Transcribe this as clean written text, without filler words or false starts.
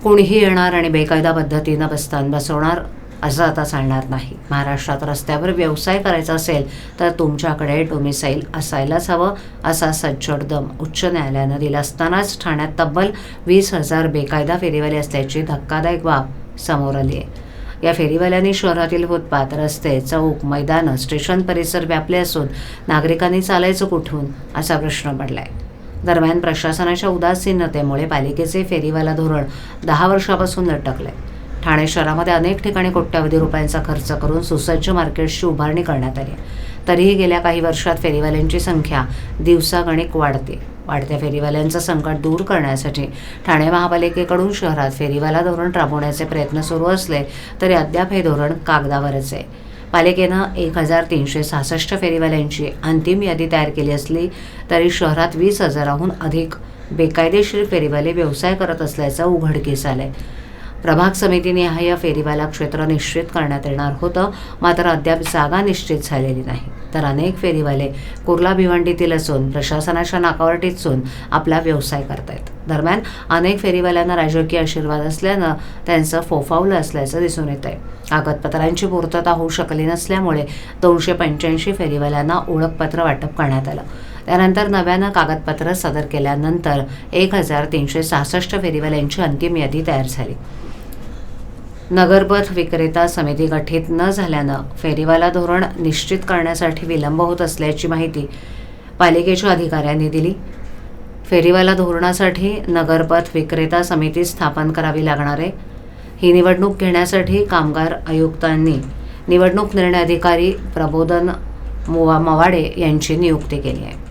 कोणीही येणार आणि बेकायदा पद्धतीनं बस्तान बसवणार असं आता चालणार नाही. महाराष्ट्रात रस्त्यावर व्यवसाय करायचा असेल तर तुमच्याकडे डोमिसाईल असायलाच हवं असा सज्जड दम उच्च न्यायालयानं दिला असतानाच ठाण्यात तब्बल 20,000 बेकायदा फेरीवाले असल्याची धक्कादायक बाब समोर आली आहे. या फेरीवाल्यांनी शहरातील फुटपाथ, रस्ते, चौक, मैदानं, स्टेशन परिसर व्यापले असून नागरिकांनी चालायचं कुठून असा प्रश्न पडलाय. दरम्यान प्रशासनाच्या उदासीनतेमुळे पालिकेचे फेरीवाला धोरण 10 वर्षापासून लटकले. ठाणे शहरामध्ये अनेक ठिकाणी कोट्यवधी रुपयांचा खर्च करून सुसज्ज मार्केट्सची उभारणी करण्यात आली. तरीही गेल्या काही वर्षात फेरीवाल्यांची संख्या दिवसागणिक वाढते. वाढत्या फेरीवाल्यांचं संकट दूर करण्यासाठी ठाणे महापालिकेकडून शहरात फेरीवाला धोरण राबवण्याचे प्रयत्न सुरू असले तरी अद्याप हे धोरण कागदावरच आहे. पालिकेनं 1,366 फेरीवाल्यांची अंतिम यादी तयार केली असली तरी शहरात 20,000हून अधिक बेकायदेशीर फेरीवाले व्यवसाय करत असल्याचं उघडकीस आलंय. प्रभाग समितीनिहाय फेरीवाला क्षेत्र निश्चित करण्यात येणार होतं, मात्र अद्याप जागा निश्चित झालेली नाही. तर अनेक फेरीवाले कुर्ला भिवंडीतील असून प्रशासनाच्या नाकावर टिचून आपला व्यवसाय करतायत. दरम्यान अनेक फेरीवाल्यांना राजकीय आशीर्वाद असल्यानं त्यांचं फोफावलं असल्याचं दिसून येत आहे. कागदपत्रांची पूर्तता होऊ शकली नसल्यामुळे 285 फेरीवाल्यांना ओळखपत्र वाटप करण्यात आलं. त्यानंतर नव्यानं कागदपत्र सादर केल्यानंतर 1,366 फेरीवाल्यांची अंतिम यादी तयार झाली. नगरपथ विक्रेता समिती गठीत न झाल्यानं फेरीवाला धोरण निश्चित करण्यासाठी विलंब होत असल्याची माहिती पालिकेच्या अधिकाऱ्यांनी दिली. फेरीवाला धोरणासाठी नगरपथ विक्रेता समिती स्थापन करावी लागणार आहे. ही निवडणूक घेण्यासाठी कामगार आयुक्तांनी निवडणूक निर्णय अधिकारी प्रबोधन मवाडे यांची नियुक्ती केली आहे.